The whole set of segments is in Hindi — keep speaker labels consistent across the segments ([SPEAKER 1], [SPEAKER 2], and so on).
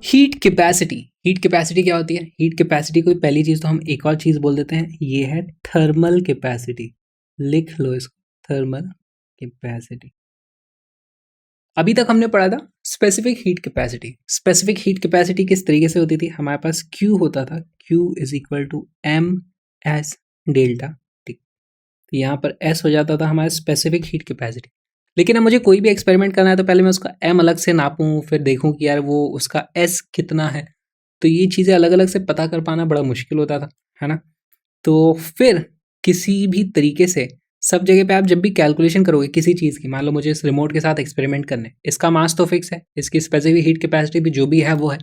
[SPEAKER 1] Heat capacity. हीट कैपेसिटी क्या होती है? हीट कैपेसिटी कोई पहली चीज तो हम एक और चीज बोल देते हैं, ये है थर्मल कैपेसिटी। लिख लो इसको, थर्मल कैपेसिटी। अभी तक हमने पढ़ा था specific heat capacity. Specific heat capacity किस तरीके से होती थी? हमारे पास Q होता था, Q is equal to M S delta T. तो यहाँ पर S हो जाता था हमारा स्पेसिफिक हीट कैपेसिटी। लेकिन अब मुझे कोई भी एक्सपेरिमेंट करना है तो पहले मैं उसका M अलग से नापूं, फिर देखूं कि यार वो उसका S कितना है। तो ये चीज़ें अलग अलग से पता कर पाना बड़ा मुश्किल होता था, है ना। तो फिर किसी भी तरीके से सब जगह पे आप जब भी कैलकुलेशन करोगे किसी चीज़ की, मान लो मुझे इस रिमोट के साथ एक्सपेरिमेंट करने, इसका मास तो फिक्स है, इसकी स्पेसिफिक हीट कैपेसिटी भी जो भी है वो है।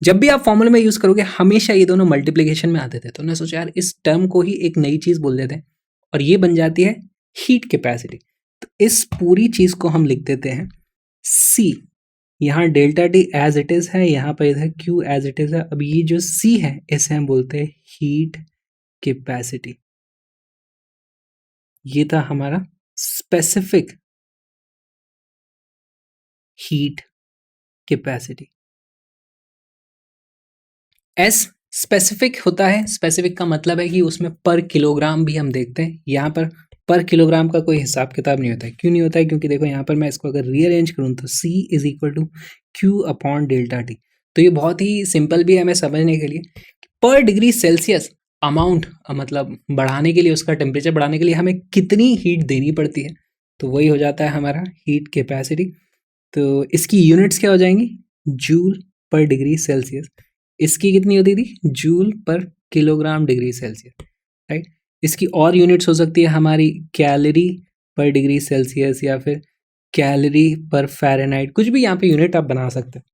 [SPEAKER 1] जब भी आप फॉर्मूले में यूज़ करोगे हमेशा ये दोनों मल्टीप्लिकेशन में आते थे। तो मैं सोचा यार इस टर्म को ही एक नई चीज़ बोल देते हैं और ये बन जाती है हीट कैपेसिटी। तो इस पूरी चीज़ को हम लिख देते हैं C। यहाँ delta T as it is है, यहाँ पर इधर Q एज इट इज़ है। अब ये जो C है इसे हम बोलते हैं हीट कैपेसिटी। ये था हमारा specific heat capacity. S specific होता है, स्पेसिफिक का मतलब है कि उसमें पर किलोग्राम भी हम देखते हैं। यहाँ पर किलोग्राम का कोई हिसाब किताब नहीं होता है। क्यों नहीं होता है? क्योंकि देखो यहाँ पर मैं इसको अगर रीअरेंज करूँ तो C is equal to Q upon delta T. तो ये बहुत ही सिंपल भी है हमें समझने के लिए। पर डिग्री सेल्सियस अमाउंट, मतलब बढ़ाने के लिए, उसका टेम्परेचर बढ़ाने के लिए हमें कितनी हीट देनी पड़ती है, तो वही हो जाता है हमारा हीट कैपेसिटी। तो इसकी यूनिट्स क्या हो जाएंगी? जूल पर डिग्री सेल्सियस। इसकी कितनी होती थी? जूल पर किलोग्राम डिग्री सेल्सियस, राइट। इसकी और यूनिट्स हो सकती है हमारी कैलोरी पर डिग्री सेल्सियस या फिर कैलोरी पर फ़ारेनहाइट, कुछ भी यहाँ पे यूनिट आप बना सकते हैं।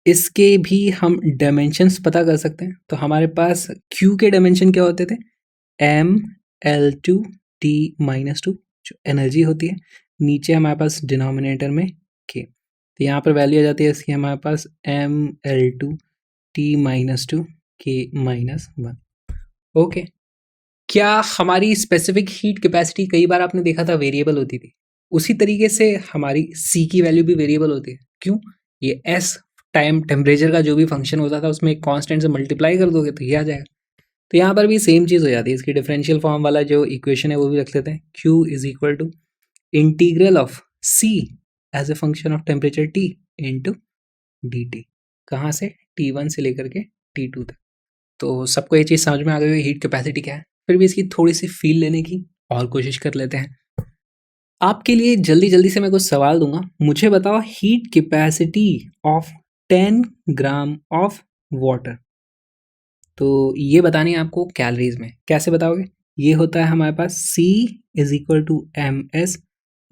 [SPEAKER 1] इसके भी हम डायमेंशंस पता कर सकते हैं। तो हमारे पास Q के डायमेंशन क्या होते थे? mL2T-2 जो एनर्जी होती है, नीचे हमारे पास डिनोमिनेटर में K। तो यहाँ पर वैल्यू आ जाती है इसकी हमारे पास mL2T-2 K-1। ओके। क्या हमारी स्पेसिफिक हीट कैपेसिटी कई बार आपने देखा था वेरिएबल होती थी, उसी तरीके से हमारी C की वैल्यू भी वेरिएबल होती है। क्यों? ये S टाइम टेम्परेचर का जो भी फंक्शन होता था उसमें एक कांस्टेंट से मल्टीप्लाई कर दोगे तो ये आ जाएगा। तो यहाँ पर भी सेम चीज़ हो जाती है। इसकी डिफरेंशियल फॉर्म वाला जो इक्वेशन है वो भी रख लेते हैं। Q is equal to integral of C as a function of temperature T into dt। कहाँ से? T1 से लेकर के T2 तक। तो सबको ये चीज़ समझ में आ गई हीट कैपेसिटी क्या है। फिर भी इसकी थोड़ी सी फील लेने की और कोशिश कर लेते हैं। आपके लिए जल्दी जल्दी से मैं कुछ सवाल दूंगा, मुझे बताओ heat capacity of 10 gram of water. तो ये बतानी है आपको कैलोरीज में। कैसे बताओगे? ये होता है हमारे पास C is equal to MS।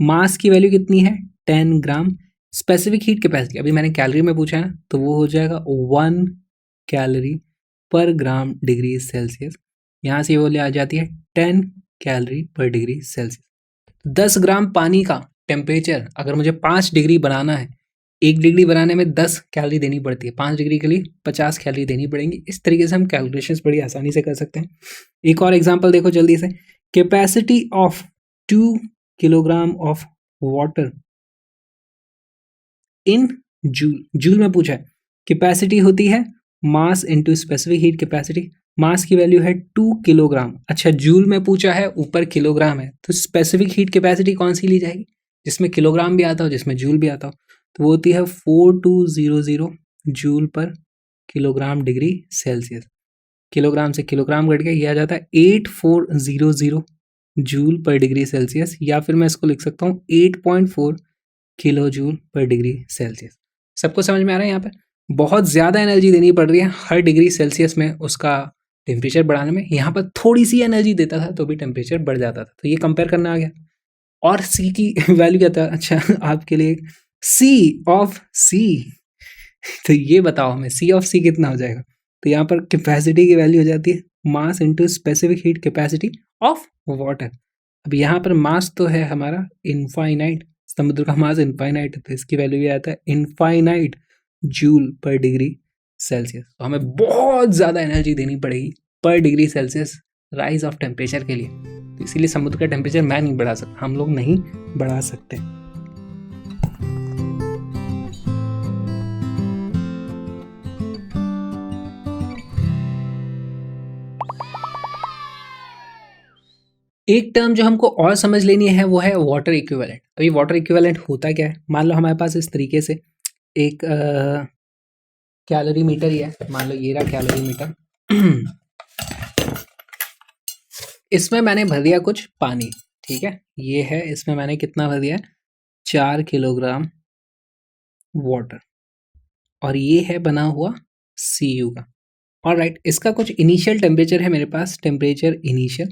[SPEAKER 1] Mass की वैल्यू कितनी है? 10 ग्राम। स्पेसिफिक हीट कैपेसिटी अभी मैंने कैलोरी में पूछा है ना, तो वो हो जाएगा 1 कैलोरी पर ग्राम डिग्री सेल्सियस। यहाँ से वो ले आ जाती है 10 कैलोरी पर डिग्री सेल्सियस। 10 ग्राम पानी का टेम्परेचर अगर मुझे 5 डिग्री बनाना है, 1 डिग्री बनाने में 10 कैलोरी देनी पड़ती है, 5 डिग्री के लिए 50 कैलोरी देनी पड़ेंगी। इस तरीके से हम कैलकुलेशंस बड़ी आसानी से कर सकते हैं। एक और एग्जांपल देखो जल्दी से। Capacity of 2 kilogram of water in joule. Joule में पूछा है। कैपेसिटी होती है mass into specific heat capacity. Mass की वैल्यू है 2 किलोग्राम। अच्छा, जूल में पूछा है, ऊपर किलोग्राम है, तो स्पेसिफिक हीट कैपेसिटी कौन सी ली जाएगी? जिसमें किलोग्राम भी आता हो, जिसमें जूल भी आता हो। तो वो होती है 4200 जूल पर किलोग्राम डिग्री सेल्सियस। किलोग्राम से किलोग्राम घट गया, ये आ जाता है 8400 जूल पर डिग्री सेल्सियस, या फिर मैं इसको लिख सकता हूँ 8.4 किलो जूल पर डिग्री सेल्सियस। सबको समझ में आ रहा है? यहाँ पर बहुत ज़्यादा एनर्जी देनी पड़ रही है हर डिग्री सेल्सियस में उसका टेम्परेचर बढ़ाने में। यहाँ पर थोड़ी सी एनर्जी देता था तो भी टेम्परेचर बढ़ जाता था। तो ये कंपेयर करना आ गया। और C की वैल्यू क्या था? अच्छा, आपके लिए C ऑफ C। तो ये बताओ हमें C ऑफ C कितना हो जाएगा? तो यहाँ पर कैपेसिटी की वैल्यू हो जाती है mass into specific heat capacity of water. अब यहाँ पर मास तो है हमारा इनफाइनाइट, समुद्र का मास इनफाइनाइट है, तो इसकी वैल्यू ये आता है इनफाइनाइट जूल पर डिग्री सेल्सियस। तो हमें बहुत ज़्यादा एनर्जी देनी पड़ेगी पर degree Celsius rise of temperature के लिए। तो इसीलिए समुद्र का टेम्परेचर मैं नहीं बढ़ा सकता, हम लोग नहीं बढ़ा सकते। एक टर्म जो हमको और समझ लेनी है वो है वाटर इक्विवेलेंट। अभी वाटर इक्विवेलेंट होता क्या है, मान लो हमारे पास इस तरीके से एक कैलोरी मीटर ही है, मान लो ये रहा कैलोरी मीटर। इसमें मैंने भर दिया कुछ पानी, ठीक है, ये है, इसमें मैंने कितना भर दिया, 4 किलोग्राम वाटर, और ये है बना हुआ Cu का। ऑलराइट, इसका कुछ इनिशियल टेम्परेचर है मेरे पास, टेम्परेचर इनिशियल,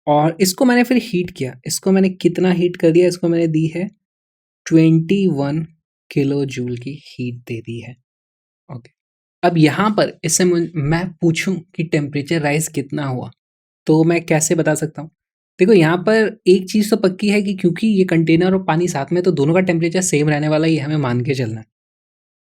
[SPEAKER 1] और इसको मैंने फिर हीट किया। इसको मैंने कितना हीट कर दिया, इसको मैंने दी है 21 किलो जूल की हीट दे दी है। ओके, अब यहाँ पर इससे मैं पूछूं कि टेम्परेचर राइज कितना हुआ, तो मैं कैसे बता सकता हूँ? देखो यहाँ पर एक चीज़ तो पक्की है कि क्योंकि ये कंटेनर और पानी साथ में, तो दोनों का टेम्परेचर सेम रहने वाला, ये हमें मान के चलना है।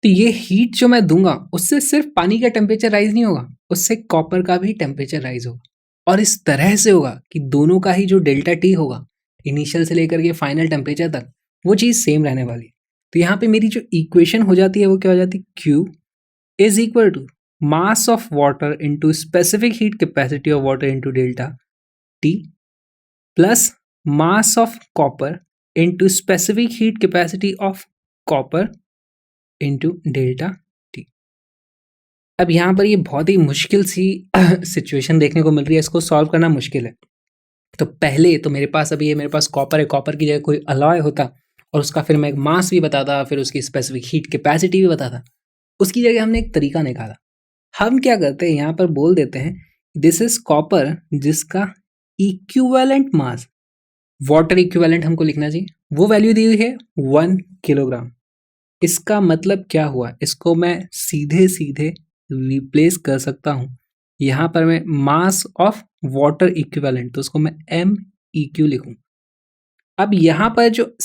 [SPEAKER 1] तो ये हीट जो मैं दूंगा उससे सिर्फ पानी का टेम्परेचर राइज नहीं होगा, उससे कॉपर का भी टेम्परेचर राइज होगा, और इस तरह से होगा कि दोनों का ही जो डेल्टा टी होगा इनिशियल से लेकर के फाइनल टेम्परेचर तक, वो चीज़ सेम रहने वाली है। तो यहाँ पे मेरी जो इक्वेशन हो जाती है वो क्या हो जाती है, Q is equal to mass of water into specific heat capacity of water into delta T plus mass of copper into specific heat capacity of copper into delta T. अब यहाँ पर ये बहुत ही मुश्किल सी सिचुएशन देखने को मिल रही है, इसको सॉल्व करना मुश्किल है। तो पहले तो मेरे पास अभी ये मेरे पास कॉपर है, कॉपर की जगह कोई अलॉय होता और उसका फिर मैं एक मास भी बताता, फिर उसकी स्पेसिफिक हीट कैपेसिटी भी बताता, उसकी जगह हमने एक तरीका निकाला। हम क्या करते हैं, यहाँ पर बोल देते हैं दिस इज कॉपर जिसका इक्विवेलेंट मास, वाटर इक्विवेलेंट हमको लिखना चाहिए, वो वैल्यू दी हुई है 1 किलोग्राम। इसका मतलब क्या हुआ, इसको मैं सीधे सीधे रिप्लेस कर सकता हूँ, यहाँ पर मैं मास ऑफ वाटर इक्विवेलेंट, तो उसको मैं MEQ लिखूँ। अब यहाँ पर जो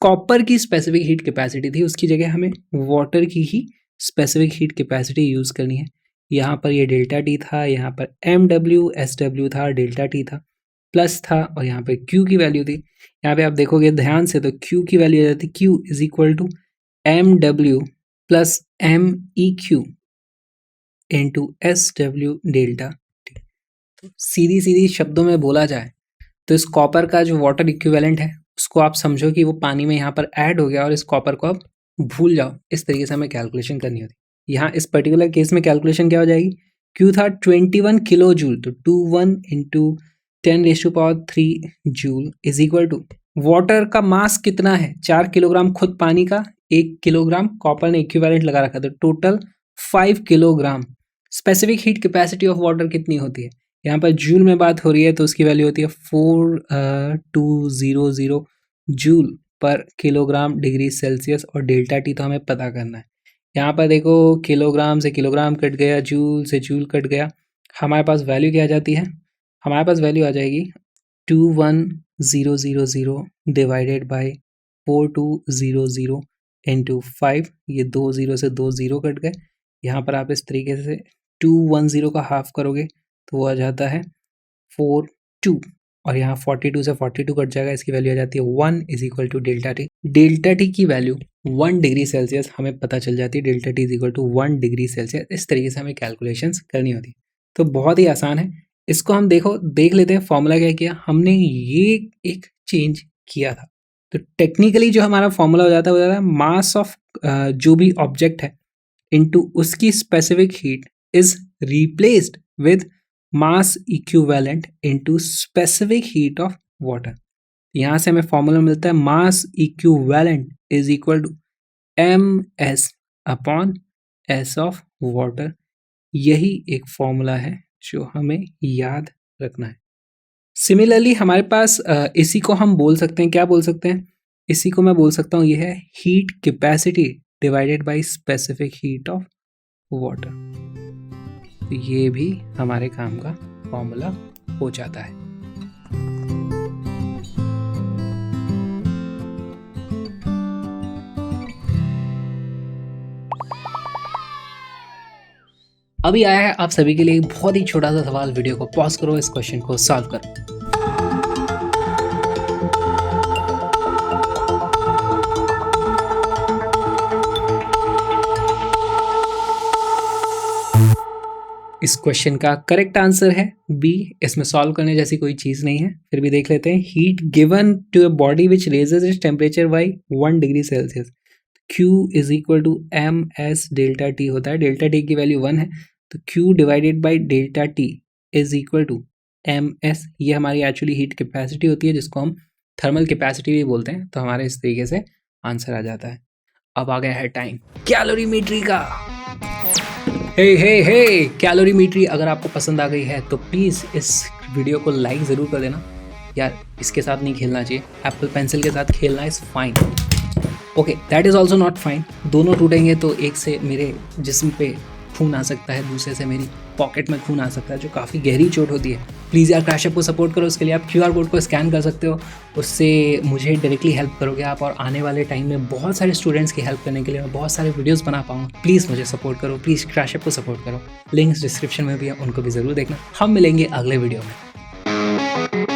[SPEAKER 1] कॉपर की स्पेसिफिक हीट कैपेसिटी थी उसकी जगह हमें वाटर की ही स्पेसिफिक हीट कैपेसिटी यूज़ करनी है। यहाँ पर ये डेल्टा टी था, यहाँ पर MW SW था, डेल्टा टी था, प्लस था, और यहाँ पे Q की वैल्यू थी। यहाँ पे आप देखोगे ध्यान से तो Q की वैल्यू आ जाती है Q is equal to MW plus MEQ into SW delta T. तो सीधी सीधी शब्दों में बोला जाए तो इस कॉपर का जो वाटर इक्विवेलेंट है उसको आप समझो कि वो पानी में यहाँ पर ऐड हो गया, और इस कॉपर को आप भूल जाओ। इस तरीके से हमें कैलकुलेशन करनी होती है। यहाँ इस पर्टिकुलर केस में कैलकुलेशन क्या हो जाएगी, Q था 21 किलो जूल, तो 21 into 10⁻³ joule is equal to water का मास कितना है, 4 किलोग्राम खुद पानी का, 1 किलोग्राम कॉपर ने इक्विवेलेंट लगा रखा, तो total 5 kilogram. Specific heat capacity of water कितनी होती है, यहाँ पर जूल में बात हो रही है तो उसकी वैल्यू होती है 4200 जूल पर किलोग्राम डिग्री सेल्सियस, और डेल्टा टी तो हमें पता करना है। यहाँ पर देखो किलोग्राम से किलोग्राम कट गया, जूल से जूल कट गया, हमारे पास वैल्यू क्या आ जाती है, हमारे पास वैल्यू आ जाएगी 21000 डिवाइडेड बाई 4200 इंटू 5, ये 2 0 से 2 0 कट गए। यहाँ पर आप इस तरीके से 210 का हाफ करोगे तो वो आ जाता है 42, और यहाँ 42 से 42 कट जाएगा, इसकी वैल्यू आ जाती है 1 is equal to delta T. Delta T की वैल्यू 1 डिग्री सेल्सियस हमें पता चल जाती है, delta T is equal to 1 degree Celsius. इस तरीके से हमें कैलकुलेशंस करनी होती है। तो बहुत ही आसान है, इसको हम देख लेते हैं फॉर्मूला क्या किया हमने, ये एक चेंज किया था। तो टेक्निकली जो हमारा फॉर्मूला हो जाता है वो जाता है मास ऑफ जो भी ऑब्जेक्ट है इनटू उसकी specific heat is replaced with mass equivalent into specific heat of water. यहाँ से हमें फॉर्मूला मिलता है mass equivalent is equal to MS upon S of water. यही एक फॉर्मूला है जो हमें याद रखना है। सिमिलरली हमारे पास इसी को हम बोल सकते हैं, क्या बोल सकते हैं, इसी को मैं बोल सकता हूँ, ये है heat capacity divided by specific heat of water. तो ये भी हमारे काम का फॉर्मूला हो जाता है। अभी आया है आप सभी के लिए बहुत ही छोटा सा सवाल, वीडियो को पॉज करो, इस क्वेश्चन को सॉल्व करो। इस क्वेश्चन का करेक्ट आंसर है बी। इसमें सॉल्व करने जैसी कोई चीज़ नहीं है, फिर भी देख लेते हैं। Heat given to a body which raises its temperature by 1 degree Celsius, Q is equal to M S delta T होता है। डेल्टा टी की वैल्यू 1 है, तो Q divided by delta T is equal to M S. ये हमारी एक्चुअली हीट कैपेसिटी होती है, जिसको हम थर्मल कैपेसिटी भी बोलते हैं। तो हमारे इस तरीके से आंसर आ जाता है। अब आ गया है टाइम कैलोरीमेट्री का। हे कैलोरीमेट्री अगर आपको पसंद आ गई है तो प्लीज़ इस वीडियो को लाइक ज़रूर कर देना यार। इसके साथ नहीं खेलना चाहिए, एप्पल पेंसिल के साथ खेलना is fine. Okay, that is also not fine. दोनों टूटेंगे तो एक से मेरे जिस्म पे खून आ सकता है, दूसरे से मेरी पॉकेट में खून आ सकता है, जो काफ़ी गहरी चोट होती है। प्लीज़ यार क्रैश ऐप को सपोर्ट करो। उसके लिए आप QR कोड को स्कैन कर सकते हो, उससे मुझे डायरेक्टली हेल्प करोगे आप। और आने वाले टाइम में बहुत सारे स्टूडेंट्स की हेल्प करने के लिए मैं बहुत सारे वीडियोस बना पाऊँगा। प्लीज़ मुझे सपोर्ट करो, प्लीज़ क्रैश ऐप को सपोर्ट करो। लिंक्स डिस्क्रिप्शन में भी है, उनको भी ज़रूर देखना। हम मिलेंगे अगले वीडियो में।